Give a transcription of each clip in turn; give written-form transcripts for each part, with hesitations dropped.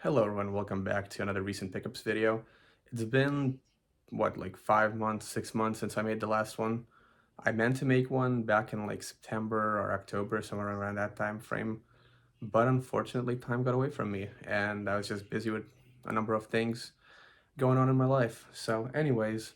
Hello everyone, welcome back to another recent pickups video. It's been, what, like 5 months, 6 months since I made the last one. I meant to make one back in like September or October, somewhere around that time frame, but unfortunately time got away from me and I was just busy with a number of things going on in my life. So anyways,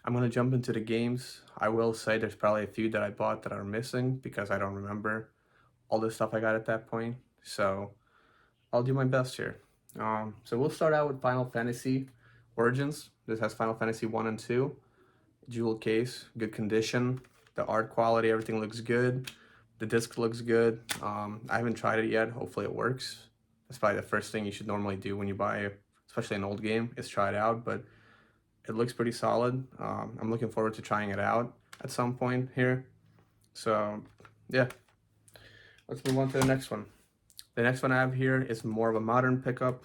I'm gonna jump into the games. I will say there's probably a few that I bought that are missing because I don't remember all the stuff I got at that point. So I'll do my best here. So we'll start out with Final Fantasy Origins. This has Final Fantasy 1 and 2. Jewel case, good condition. The art quality, everything looks good. The disc looks good. I haven't tried it yet. Hopefully it works. That's probably the first thing you should normally do when you buy, especially an old game, is try it out. But it looks pretty solid. I'm looking forward to trying it out at some point here. So yeah, let's move on to the next one. The next one I have here is more of a modern pickup.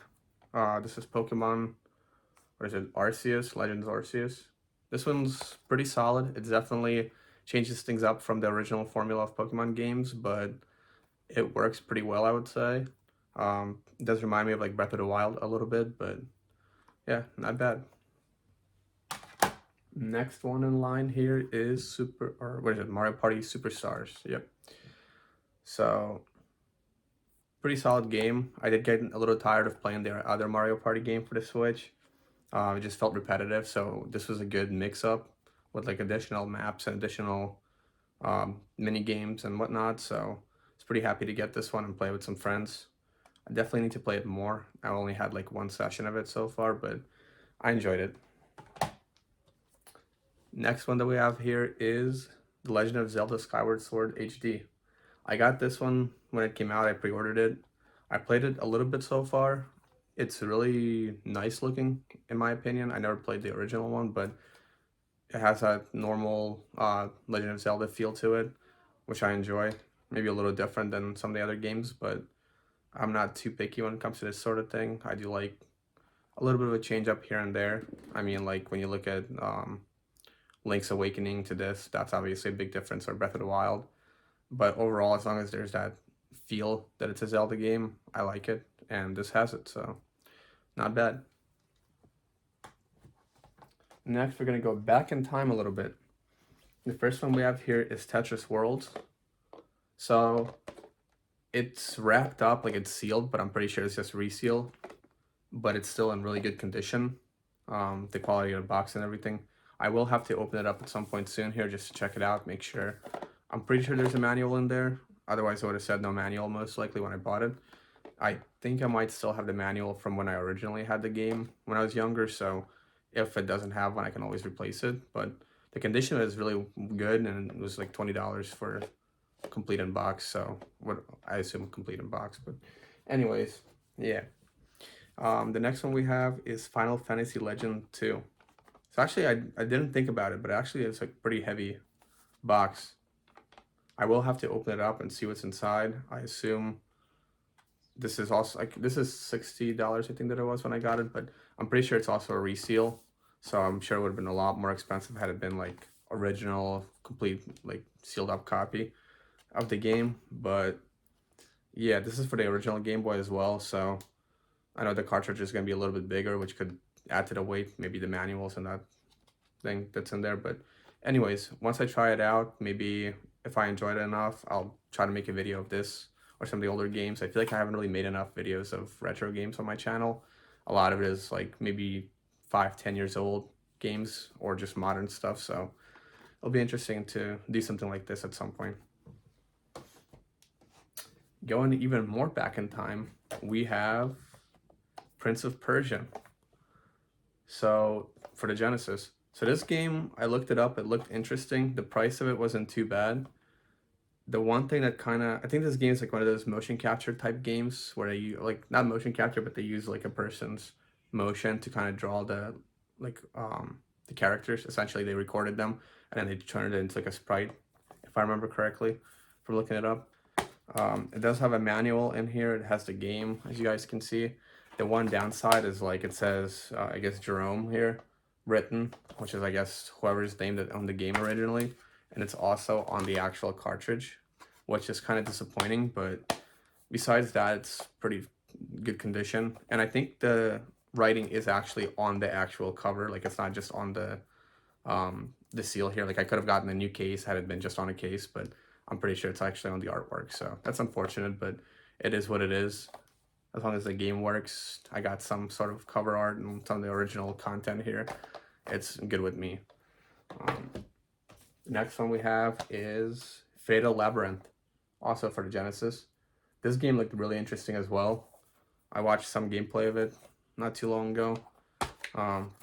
This is Pokemon, what is it, Arceus, Legends Arceus. This one's pretty solid. It definitely changes things up from the original formula of Pokemon games, but it works pretty well, I would say. It does remind me of like Breath of the Wild a little bit, but yeah, not bad. Next one in line here is Mario Party Superstars. Yep. So pretty solid game. I did get a little tired of playing their other Mario Party game for the Switch. It just felt repetitive, so this was a good mix-up with like additional maps and additional mini games and whatnot. So I was pretty happy to get this one and play with some friends. I definitely need to play it more. I only had like one session of it so far, but I enjoyed it. Next one that we have here is The Legend of Zelda Skyward Sword HD. I got this one when it came out. I pre-ordered it. I played it a little bit so far. It's really nice looking, in my opinion. I never played the original one, but it has that normal Legend of Zelda feel to it, which I enjoy. Maybe a little different than some of the other games, but I'm not too picky when it comes to this sort of thing. I do like a little bit of a change up here and there. I mean, like when you look at Link's Awakening to this, that's obviously a big difference, or Breath of the Wild. But overall, as long as there's that feel that it's a Zelda game, I like it, and this has it, so not bad. Next, we're gonna go back in time a little bit. The first one we have here is Tetris Worlds. So it's wrapped up, like it's sealed, but I'm pretty sure it's just reseal, but it's still in really good condition. The quality of the box and everything. I will have to open it up at some point soon here just to check it out, make sure. I'm pretty sure there's a manual in there. Otherwise, I would have said no manual most likely when I bought it. I think I might still have the manual from when I originally had the game when I was younger, so if it doesn't have one, I can always replace it. But the condition is really good, and it was like $20 for complete in box, so what I assume complete in box. But anyways, yeah. The next one we have is Final Fantasy Legend 2. So actually, I didn't think about it, but actually it's a pretty heavy box. I will have to open it up and see what's inside. I assume this is also like this is $60, I think that it was when I got it, but I'm pretty sure it's also a reseal. So I'm sure it would have been a lot more expensive had it been like original, complete, like sealed up copy of the game. But yeah, this is for the original Game Boy as well. So I know the cartridge is gonna be a little bit bigger, which could add to the weight, maybe the manuals and that thing that's in there. But anyways, once I try it out, maybe if I enjoyed it enough, I'll try to make a video of this or some of the older games. I feel like I haven't really made enough videos of retro games on my channel. A lot of it is like maybe 5-10 years old games or just modern stuff. So it'll be interesting to do something like this at some point. Going even more back in time, we have Prince of Persia. So for the Genesis. So this game, I looked it up, it looked interesting. The price of it wasn't too bad. The one thing that I think this game is like one of those motion capture type games where they use, like, not motion capture, but they use like a person's motion to kind of draw the characters. Essentially, they recorded them and then they turned it into like a sprite, if I remember correctly from looking it up. It does have a manual in here. It has the game, as you guys can see. The one downside is like it says, I guess Jerome here, written, which is I guess whoever's name that owned the game originally. And it's also on the actual cartridge, which is kind of disappointing. But besides that, it's pretty good condition. And I think the writing is actually on the actual cover. Like it's not just on the seal here. Like I could have gotten a new case had it been just on a case, but I'm pretty sure it's actually on the artwork. So that's unfortunate, but it is what it is. As long as the game works, I got some sort of cover art and some of the original content here. It's good with me. Next one we have is Fatal Labyrinth, also for the Genesis. This game looked really interesting as well. I watched some gameplay of it not too long ago.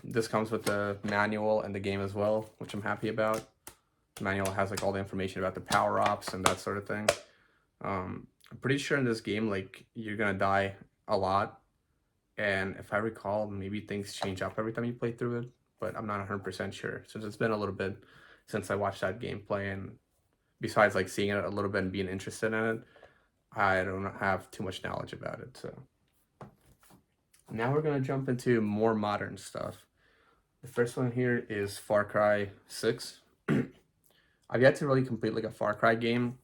This comes with the manual and the game as well, which I'm happy about. The manual has like all the information about the power-ups and that sort of thing. I'm pretty sure in this game, like, you're gonna die a lot. And if I recall, maybe things change up every time you play through it, but I'm not 100% sure since it's been a little bit since I watched that gameplay. And besides like seeing it a little bit and being interested in it, I don't have too much knowledge about it. So now we're gonna jump into more modern stuff. The first one here is Far Cry 6. I've yet to really complete like a Far Cry game.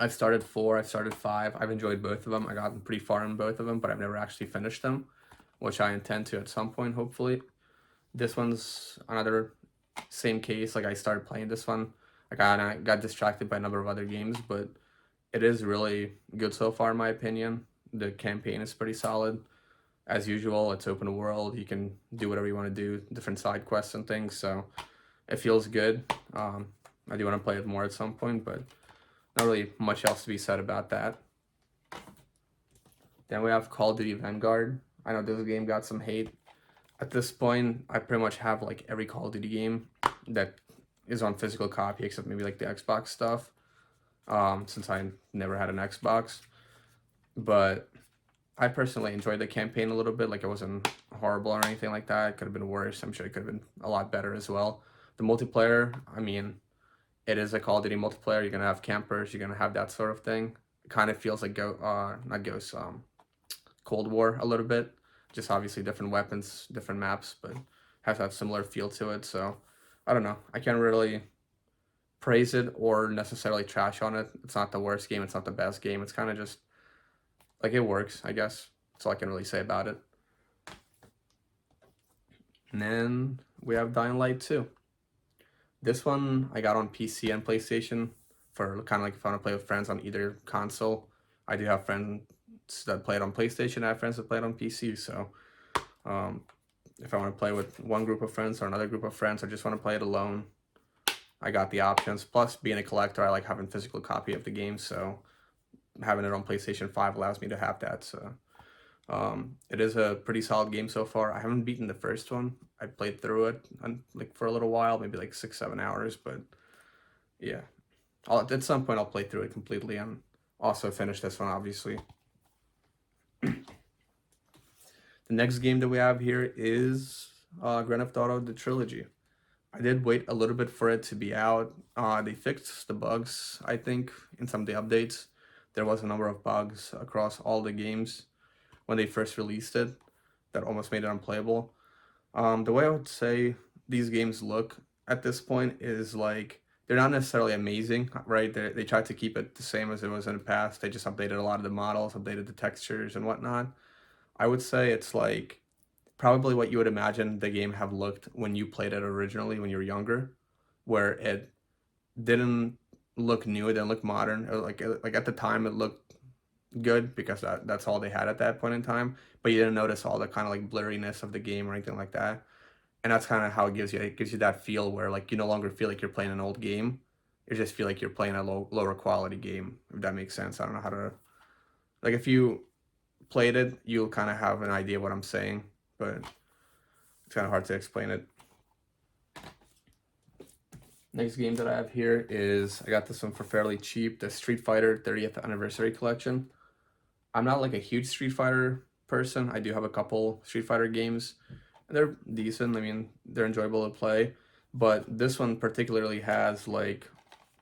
I've started 4, I've started 5. I've enjoyed both of them. I gotten pretty far in both of them, but I've never actually finished them, which I intend to at some point, hopefully. This one's another same case. Like I started playing this one. I got distracted by a number of other games, but it is really good so far in my opinion. The campaign is pretty solid. As usual, it's open world. You can do whatever you want to do, different side quests and things. So it feels good. I do want to play it more at some point, but not really much else to be said about that. Then we have Call of Duty Vanguard. I know this game got some hate. At this point, I pretty much have like every Call of Duty game that is on physical copy, except maybe like the Xbox stuff, since I never had an Xbox. But I personally enjoyed the campaign a little bit. Like it wasn't horrible or anything like that. It could have been worse. I'm sure it could have been a lot better as well. The multiplayer, I mean, it is a Call of Duty multiplayer. You're gonna have campers. You're gonna have that sort of thing. It kind of feels like Cold War a little bit. Just obviously different weapons, different maps, but has that similar feel to it. So I don't know. I can't really praise it or necessarily trash on it. It's not the worst game. It's not the best game. It's kind of just like it works, I guess. That's all I can really say about it. And then we have Dying Light 2. This one I got on PC and PlayStation for kind of like if I want to play with friends on either console. I do have friends that play it on PlayStation. I have friends that play it on PC. So if I want to play with one group of friends or another group of friends, or just want to play it alone, I got the options. Plus, being a collector, I like having a physical copy of the game. So having it on PlayStation 5 allows me to have that. So it is a pretty solid game so far. I haven't beaten the first one. I played through it like for a little while, maybe like 6-7 hours, but yeah, at some point I'll play through it completely and also finish this one, obviously. The next game that we have here is Grand Theft Auto the Trilogy. I did wait a little bit for it to be out. They fixed the bugs, I think, in some of the updates. There was a number of bugs across all the games when they first released it that almost made it unplayable. The way I would say these games look at this point is like they're not necessarily amazing, right? They tried to keep it the same as it was in the past. They just updated a lot of the models, updated the textures and whatnot. I would say it's like probably what you would imagine the game have looked when you played it originally when you were younger, where it didn't look new, it didn't look modern. Or like at the time it looked good because that's all they had at that point in time, but you didn't notice all the kind of like blurriness of the game or anything like that. And that's kind of how it gives you that feel where like you no longer feel like you're playing an old game. You just feel like you're playing a lower quality game, if that makes sense. I don't know how to, like, if you played it, you'll kind of have an idea what I'm saying, but it's kind of hard to explain it. Next game that I have here is, I got this one for fairly cheap, the Street Fighter 30th Anniversary Collection. I'm not like a huge Street Fighter person. I do have a couple Street Fighter games. They're decent. I mean, they're enjoyable to play. But this one particularly has, like,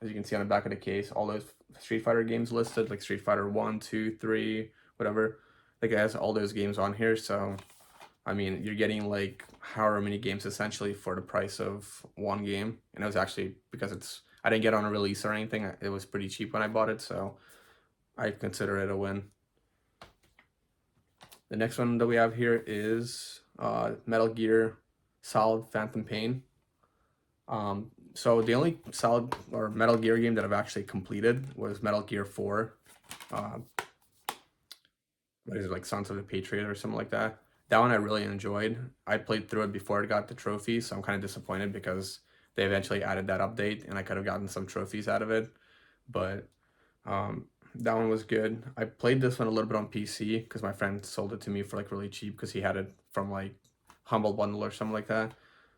as you can see on the back of the case, all those Street Fighter games listed, like Street Fighter 1, 2, 3, whatever. Like, it has all those games on here. So, I mean, you're getting, like, however many games essentially for the price of one game. And it was actually, because I didn't get on a release or anything. It was pretty cheap when I bought it. So, I consider it a win. The next one that we have here is Metal Gear Solid Phantom Pain. So the only Solid or Metal Gear game that I've actually completed was Metal Gear 4. Uh, what is it, like Sons of the Patriot or something like that? That one I really enjoyed. I played through it before it got the trophy, so I'm kind of disappointed because they eventually added that update and I could have gotten some trophies out of it. But that one was good. I played this one a little bit on PC because my friend sold it to me for like really cheap because he had it from like Humble Bundle or something like that.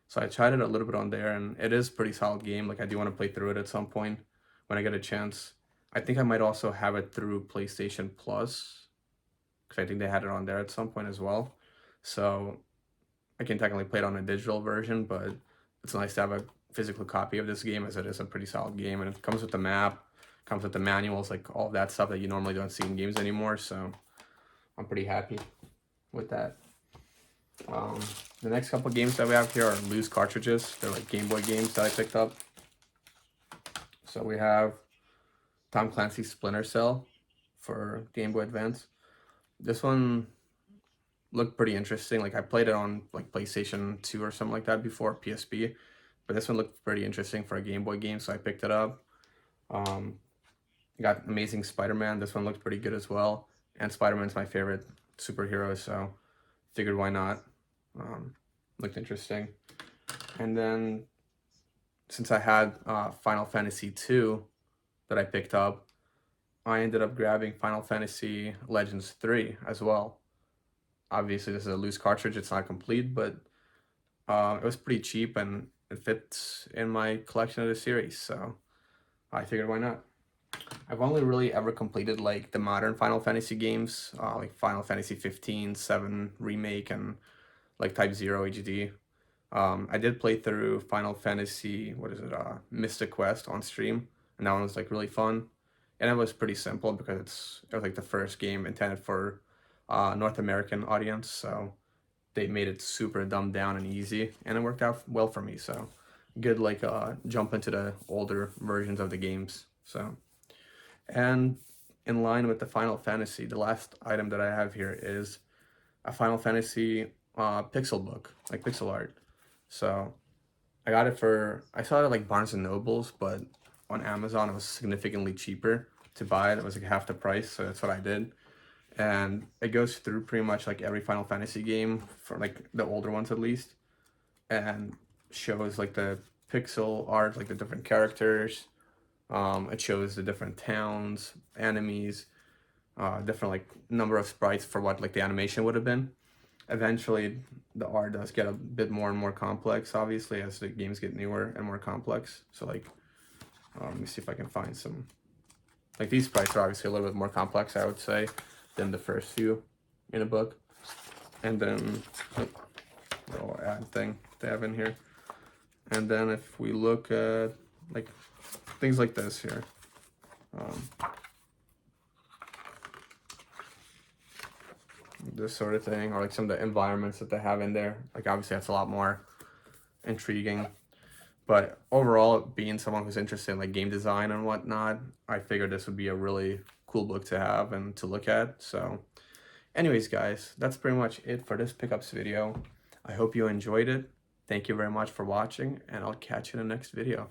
So I tried it a little bit on there, and it is a pretty solid game. Like I do want to play through it at some point when I get a chance. I think I might also have it through PlayStation Plus because I think they had it on there at some point as well. So I can technically play it on a digital version, but it's nice to have a physical copy of this game as it is a pretty solid game, and it comes with the map, comes with the manuals, like all of that stuff that you normally don't see in games anymore. So I'm pretty happy with that. The next couple games that we have here are loose cartridges. They're like Game Boy games that I picked up. So we have Tom Clancy's Splinter Cell for Game Boy Advance. This one looked pretty interesting. Like I played it on like PlayStation 2 or something like that before, PSP. But this one looked pretty interesting for a Game Boy game, so I picked it up. Got Amazing Spider-Man. This one looked pretty good as well. And Spider-Man's my favorite superhero, so figured why not. Looked interesting. And then since I had Final Fantasy 2 that I picked up, I ended up grabbing Final Fantasy Legends 3 as well. Obviously, this is a loose cartridge. It's not complete, but it was pretty cheap and it fits in my collection of the series, so I figured why not. I've only really ever completed like the modern Final Fantasy games, like Final Fantasy 15, 7 Remake, and like Type 0 HD. I did play through Final Fantasy, what is it, Mystic Quest on stream, and that one was like really fun. And it was pretty simple because it was like the first game intended for North American audience, so they made it super dumbed down and easy, and it worked out well for me. So good, like jump into the older versions of the games. So, and in line with the Final Fantasy, the last item that I have here is a Final Fantasy pixel book, like pixel art. So I got it I saw it at like Barnes and Nobles, but on Amazon it was significantly cheaper to buy it. It was like half the price, so that's what I did. And it goes through pretty much like every Final Fantasy game, for like the older ones at least, and shows like the pixel art, like the different characters. It shows the different towns, enemies, different like number of sprites for what like the animation would have been. Eventually, the art does get a bit more and more complex, obviously, as the games get newer and more complex. So like, let me see if I can find some. Like these sprites are obviously a little bit more complex, I would say, than the first few in a book. And then little ad thing they have in here. And then if we look at like things like this here, this sort of thing, or like some of the environments that they have in there, like obviously that's a lot more intriguing. But overall, being someone who's interested in like game design and whatnot, I figured this would be a really cool book to have and to look at. So anyways, guys, that's pretty much it for this pickups video. I hope you enjoyed it. Thank you very much for watching, and I'll catch you in the next video.